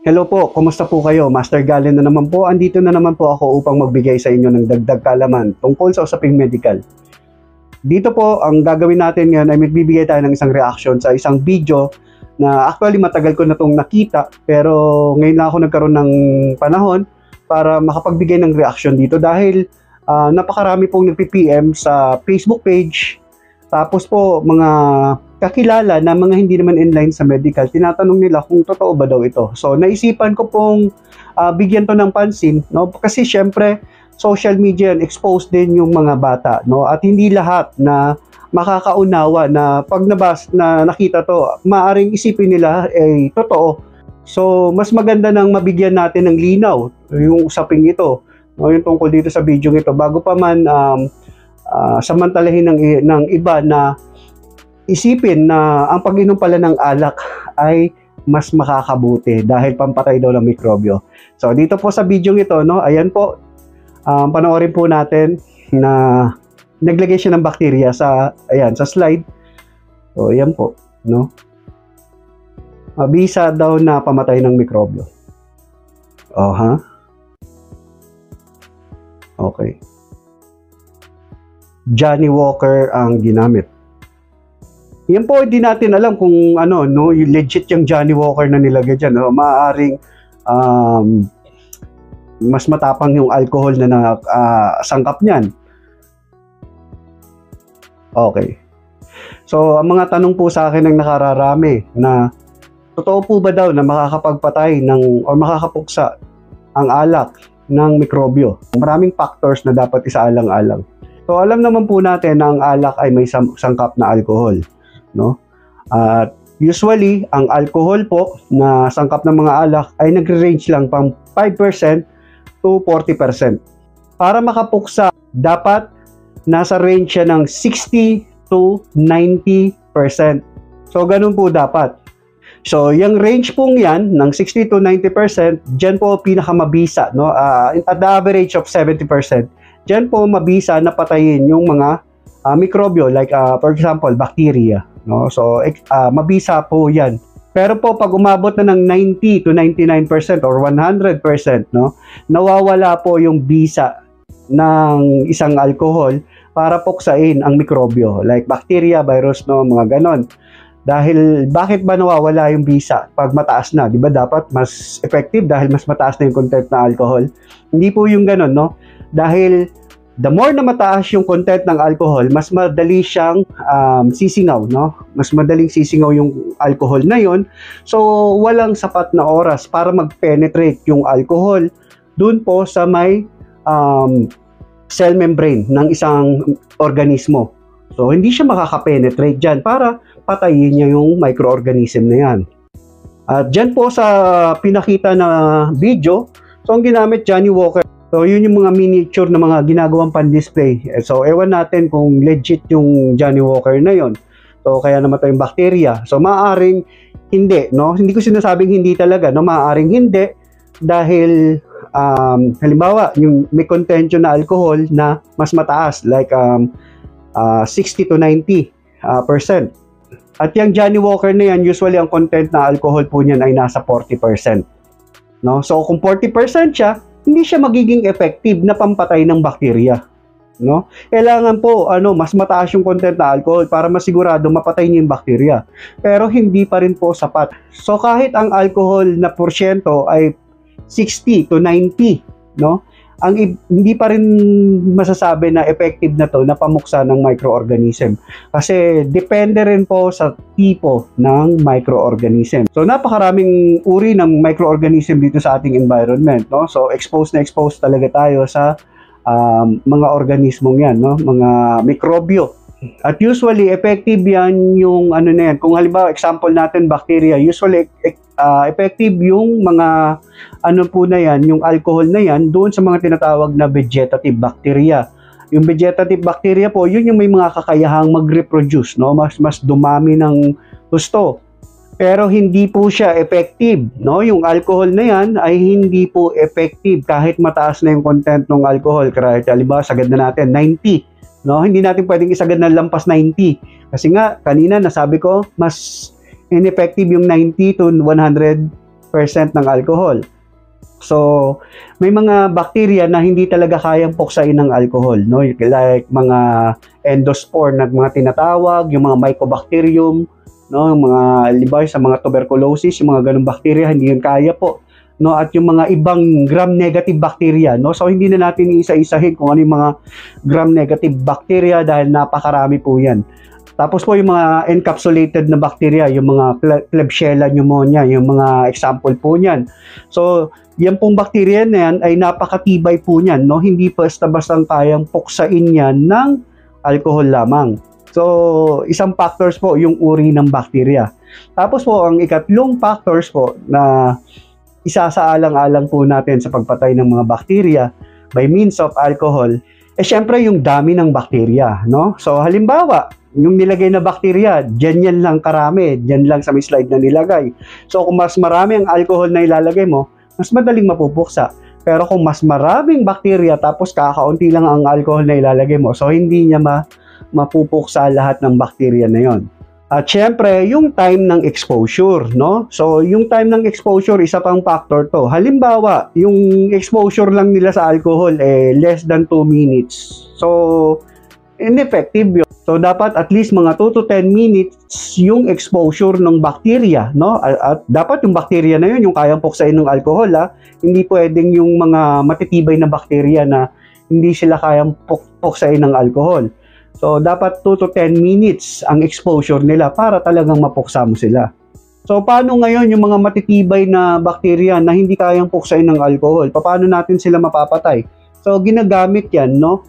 Hello po, kumusta po kayo? Master Galen na naman po. Andito na naman po ako upang magbigay sa inyo ng dagdag kaalaman tungkol sa usaping medical. Dito po, ang gagawin natin ngayon ay magbibigay tayo ng isang reaction sa isang video na actually matagal ko na itong nakita, pero ngayon lang ako nagkaroon ng panahon para makapagbigay ng reaction dito dahil napakarami pong nagpi-PM sa Facebook page. Tapos po, mga kakilala na mga hindi naman inline sa medical, tinatanong nila kung totoo ba daw ito. So, naisipan ko pong bigyan to ng pansin, no? Kasi syempre, social media, exposed din yung mga bata, no? At hindi lahat na makakaunawa na pag nakita to, maaring isipin nila ay totoo. So, mas maganda nang mabigyan natin ng linaw yung usaping ito, no? Yung tungkol dito sa video ito, bago pa man samantalahin ng iba na isipin na ang pag-inom pala ng alak ay mas makakabuti dahil pampatay daw ng mikrobyo. So dito po sa video ito, no, ayan po, panoorin po natin na naglagay siya ng bakterya sa slide. So ayan po, no. Mabisa daw na pamatay ng mikrobyo. Okay. Johnny Walker ang ginamit. Yan po, hindi natin alam kung ano, no, yung legit yung Johnny Walker na nilagay dyan. No? Maaaring mas matapang yung alcohol na sangkap niyan. Okay. So, ang mga tanong po sa akin ng nakararami na totoo po ba daw na makakapagpatay o makakapuksa ang alak ng mikrobyo? Maraming factors na dapat isaalang-alang. So alam naman po natin na ang alak ay may sangkap na alcohol, no? At usually ang alcohol po na sangkap ng mga alak ay nagre-range lang pang 5% to 40%. Para makapuksa, dapat nasa range siya ng 60 to 90%. So ganun po dapat. So yung range pong yan ng 60 to 90%, diyan po pinakamabisa, no? At the average of 70%. Diyan po mabisa na patayin yung mga mikrobyo like for example bacteria, no? So mabisa po 'yan. Pero po pag umabot na ng 90 to 99% or 100%, no, nawawala po yung bisa ng isang alcohol para puksain ang mikrobyo like bacteria, virus, no, mga ganon. Dahil bakit ba nawawala yung bisa pag mataas na? 'Di ba dapat mas effective dahil mas mataas na yung content na alcohol? Hindi po yung ganon, no? Dahil the more na mataas yung content ng alcohol, mas madali siyang sisingaw, no? Mas madaling sisingaw yung alcohol na yon. So, walang sapat na oras para mag-penetrate yung alcohol dun po sa may cell membrane ng isang organismo. So, hindi siya makaka-penetrate dyan para patayin niya yung microorganism na yan. At dyan po sa pinakita na video, so ang ginamit Johnny Walker. So, yun yung mga miniature na mga ginagawang pan-display. So, ewan natin kung legit yung Johnny Walker na yon. So, kaya namatay yung bacteria. So, maaaring hindi, no? Hindi ko sinasabing hindi talaga, no? Maaaring hindi dahil, halimbawa, yung may contention na alcohol na mas mataas, like 60 to 90%. At yung Johnny Walker na yan, usually ang content na alcohol po niyan ay nasa 40%. No? So, kung 40% siya, hindi siya magiging effective na pampatay ng bakterya, no? Kailangan po mas mataas yung content na alcohol para masigurado mapatay niya yung bakterya. Pero hindi pa rin po sapat. So kahit ang alcohol na porsyento ay 60 to 90, no? Hindi pa rin masasabi na effective na to na pamuksa ng microorganism. Kasi depende rin po sa tipo ng microorganism. So napakaraming uri ng microorganism dito sa ating environment, no? So exposed talaga tayo sa mga organismong yan, no? Mga mikrobyo. At usually effective yan yung na yan. Kung halimbawa example natin bacteria, usually effective yung mga po na yan, yung alcohol na yan doon sa mga tinatawag na vegetative bacteria. Yung vegetative bacteria po, yun yung may mga kakayahang mag-reproduce, no? Mas dumami ng gusto. Pero hindi po siya effective, no? Yung alcohol na yan ay hindi po effective kahit mataas na yung content ng alcohol. Kaya halimbawa sagad na natin 90. No, hindi natin pwedeng isagad na lampas 90. Kasi nga, kanina nasabi ko, mas ineffective yung 90 to 100 ng alcohol. So, may mga bacteria na hindi talaga kayang puksain ng alcohol, no? Like mga endospore na mga tinatawag, yung mga mycobacterium, no? Yung mga libay sa mga tuberculosis, yung mga ganung bacteria, hindi yun kaya po, no? At yung mga ibang gram-negative bacteria, no? So, hindi na natin isa-isahin kung ano yung mga gram-negative bacteria dahil napakarami po yan. Tapos po yung mga encapsulated na bacteria, yung mga Klebsiella pneumonia, yung mga example po niyan. So, yan pong bacteria na yan ay napakatibay po niyan, no? Hindi basta-bastang kayang puksain yan ng alcohol lamang. So, isang factors po yung uri ng bacteria. Tapos po, ang ikatlong factors po na isasaalang-alang po natin sa pagpatay ng mga bacteria by means of alcohol, syempre yung dami ng bacteria, no? So, halimbawa, yung nilagay na bacteria, dyan lang karami, dyan lang sa may slide na nilagay. So, kung mas marami ang alcohol na ilalagay mo, mas madaling mapupuksa. Pero kung mas maraming bacteria, tapos kakaunti lang ang alcohol na ilalagay mo, so hindi niya mapupuksa lahat ng bacteria na yon. At syempre, yung time ng exposure, no? So, yung time ng exposure, isa pang factor to. Halimbawa, yung exposure lang nila sa alcohol, less than 2 minutes. So, ineffective yun. So, dapat at least mga 2 to 10 minutes yung exposure ng bacteria, no? At dapat yung bacteria na yun, yung kayang puksain ng alcohol, ha? Hindi pwedeng yung mga matitibay na bacteria na hindi sila kayang puksain ng alcohol. So, dapat 2 to 10 minutes ang exposure nila para talagang mapuksa mo sila. So, paano ngayon yung mga matitibay na bacteria na hindi kayang puksain ng alcohol? Paano natin sila mapapatay? So, ginagamit yan, no?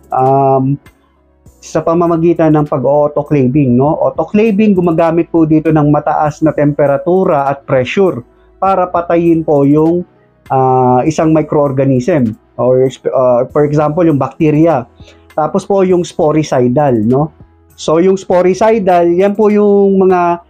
Sa pamamagitan ng pag-autoclaving, no? Autoclaving, gumagamit po dito ng mataas na temperatura at pressure para patayin po yung isang microorganism or for example, yung bacteria. Tapos po yung sporicidal, no? So yung sporicidal, yan po yung mga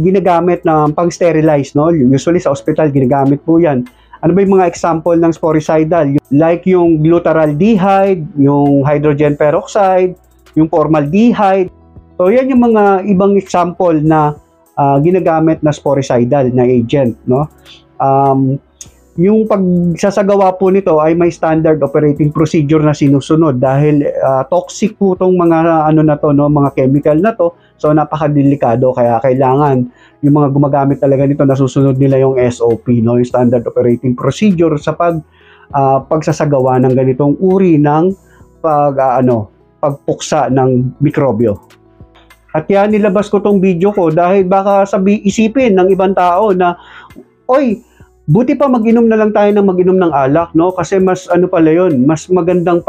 ginagamit na pang-sterilize, no? Usually sa hospital ginagamit po yan. Ano ba yung mga example ng sporicidal? Like yung glutaraldehyde, yung hydrogen peroxide, yung formaldehyde. So, yan yung mga ibang example na ginagamit na sporicidal na agent, no? Yung pagsasagawa po nito ay may standard operating procedure na sinusunod dahil toxic po tong mga ano na to, no, mga chemical na to. So, napakadelikado kaya kailangan yung mga gumagamit talaga nito nasusunod nila yung SOP, no, yung standard operating procedure sa pagsasagawa ng ganitong uri ng pagpuksa ng mikrobyo. At yan, nilabas ko tong video ko dahil baka isipin ng ibang tao na, oy, buti pa mag-inom na lang tayo ng mag-inom ng alak, no? Kasi mas ano pala yun, mas magandang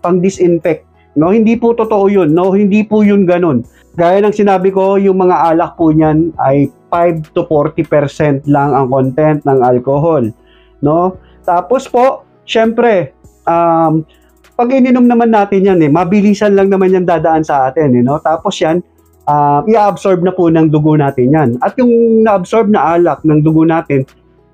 pang-disinfect, no? Hindi po totoo yun, no? Hindi po yun ganun. Gaya ng sinabi ko, yung mga alak po niyan ay 5 to 40% lang ang content ng alcohol, no? Tapos po, syempre, pag ininom naman natin yan, mabilisan lang naman yan dadaan sa atin, no? Tapos yan, i-absorb na po ng dugo natin yan. At yung na-absorb na alak ng dugo natin,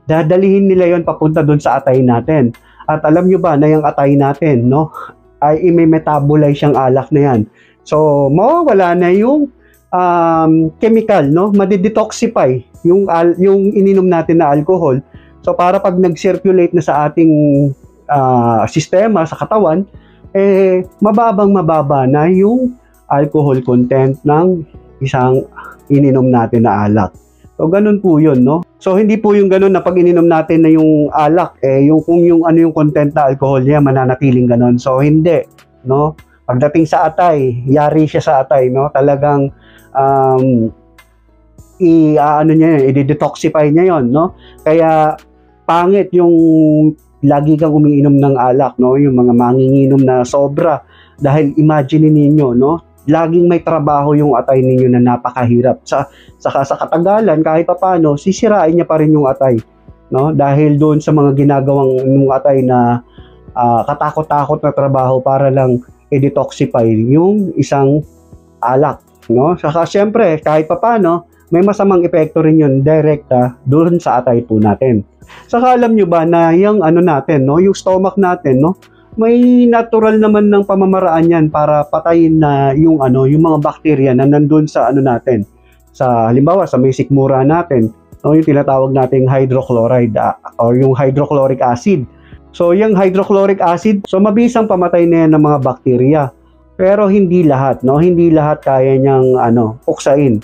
dadalihin nila yon papunta doon sa atay natin. At alam nyo ba na yung atay natin, no, ay i-metabolize yung alak na yan. So, mawawala na yung chemical, no? Madidetoxify yung ininom natin na alcohol. So, para pag nag-circulate na sa ating sistema, sa katawan, mababa na yung alcohol content ng isang ininom natin na alak. So, ganun po yun, no? So, hindi po yung ganun na pag ininom natin na yung alak, kung yung ano yung content na alcohol niya, mananatiling ganun. So, hindi, no? Pagdating sa atay, yari siya sa atay, no? Talagang, i-detoxify niya yon, no? Kaya, pangit yung lagi kang umiinom ng alak, no? Yung mga manginginom na sobra. Dahil imagine ninyo, no? Laging may trabaho yung atay ninyo na napakahirap. Sa katagalan, kahit paano, sisirain niya pa rin yung atay, no? Dahil doon sa mga ginagawang ng atay na katakot-takot na trabaho para lang i-detoxify yung isang alak, no? Saka siyempre, kahit paano, may masamang epekto rin yun direkta doon sa atay po natin. Saka alam nyo ba na yung ano natin, no? Yung stomach natin, no? May natural naman ng pamamaraan yan para patayin na yung yung mga bacteria na nandun sa natin. Sa halimbawa sa may sikmura natin, no, yung tinatawag nating hydrochloride or yung hydrochloric acid. So yung hydrochloric acid, so mabisang pamatay na yan ng mga bakterya. Pero hindi lahat, no? Hindi lahat kaya niyang puksain.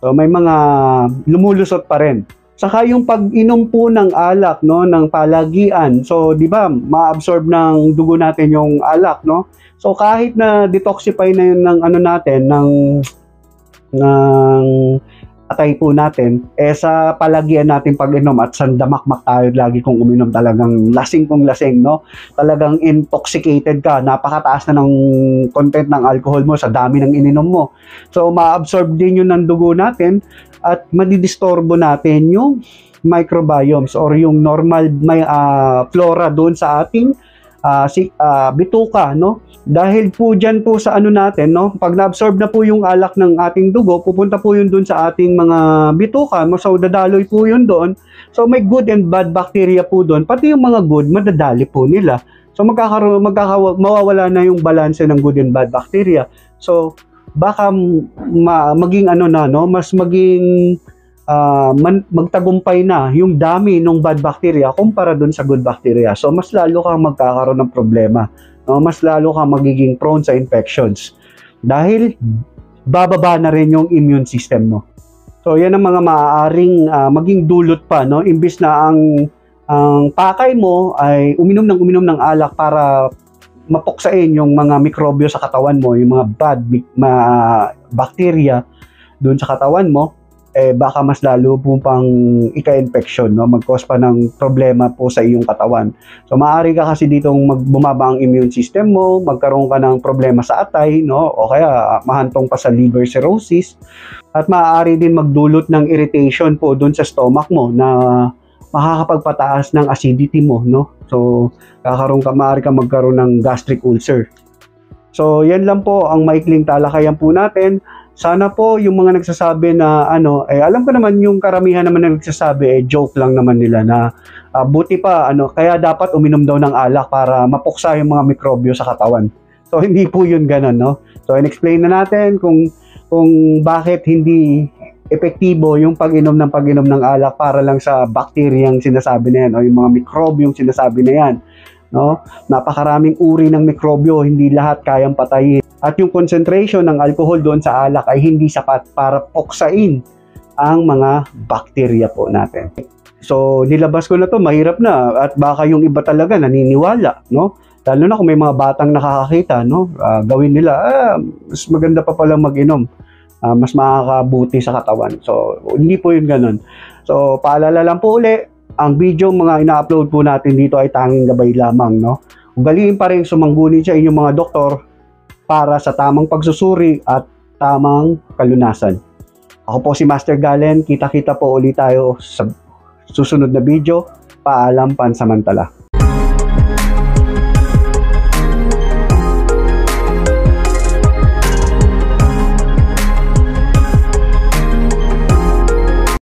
So may mga lumulusot pa rin. Saka yung pag-inom po ng alak, no, ng palagian. So, 'di ba, ma-absorb ng dugo natin yung alak, no? So kahit na detoxify na yun ng natin ng atay po natin, sa palagian natin pag-inom at sandamakmak tayo lagi kung uminom, talagang lasing kong lasing, no? Talagang intoxicated ka, napakataas na ng content ng alcohol mo sa dami ng ininom mo. So ma-absorb din yun ng dugo natin at madidistorbo natin yung microbiomes or yung normal flora doon sa ating bituka, no? Dahil po dyan po sa natin, no? Pag na-absorb na po yung alak ng ating dugo, pupunta po yun doon sa ating mga bituka, so dadaloy po yun doon. So may good and bad bacteria po doon, pati yung mga good, madadali po nila. So mawawala na yung balanse ng good and bad bacteria. So baka maging mas maging magtagumpay na yung dami ng bad bacteria kumpara dun sa good bacteria. So mas lalo kang magkakaroon ng problema, no? Mas lalo kang magiging prone sa infections dahil bababa na rin yung immune system mo. So yan ang mga maaaring maging dulot pa, no? Imbis na ang pakay mo ay uminom ng alak para mapuksain yung mga mikrobyo sa katawan mo, yung mga bad bacteria dun sa katawan mo, baka mas lalo po pang ika-infection, no? Mag-cause pa ng problema po sa iyong katawan. So maaari ka kasi ditong bumaba ang immune system mo, magkaroon ka ng problema sa atay, no? O kaya mahantong pa sa liver cirrhosis, at maaari din magdulot ng irritation po dun sa stomach mo na makakapagpataas ng acidity mo, no? So maaari ka magkaroon ng gastric ulcer. So yan lang po ang maikling talakayan po natin. Sana po yung mga nagsasabi na alam ko naman yung karamihan naman na nagsasabi joke lang naman nila na buti pa kaya dapat uminom daw ng alak para mapuksa yung mga mikrobyo sa katawan. So hindi po yun ganun, no? So in-explain na natin kung bakit hindi epektibo yung pag-inom ng alak para lang sa bakteriyang sinasabi na yan o yung mga mikrobyong sinasabi na yan, no? Napakaraming uri ng mikrobyo, hindi lahat kayang patayin. At yung concentration ng alcohol doon sa alak ay hindi sapat para puksain ang mga bakterya po natin. So nilabas ko na to, mahirap na, at baka yung iba talaga naniniwala, no? Lalo na kung may mga batang nakakakita, no? Gawin nila, mas maganda pa palang mag-inom. Mas makakabuti sa katawan. So hindi po yun ganun. So paalala lang po uli, ang video mga ina-upload po natin dito ay tanging gabay lamang, no? Ugaliin pa rin sumangguni sa inyong mga doktor para sa tamang pagsusuri at tamang kalunasan. Ako po si Master Galen. Kita-kita po ulit tayo sa susunod na video. Paalam pansamantala.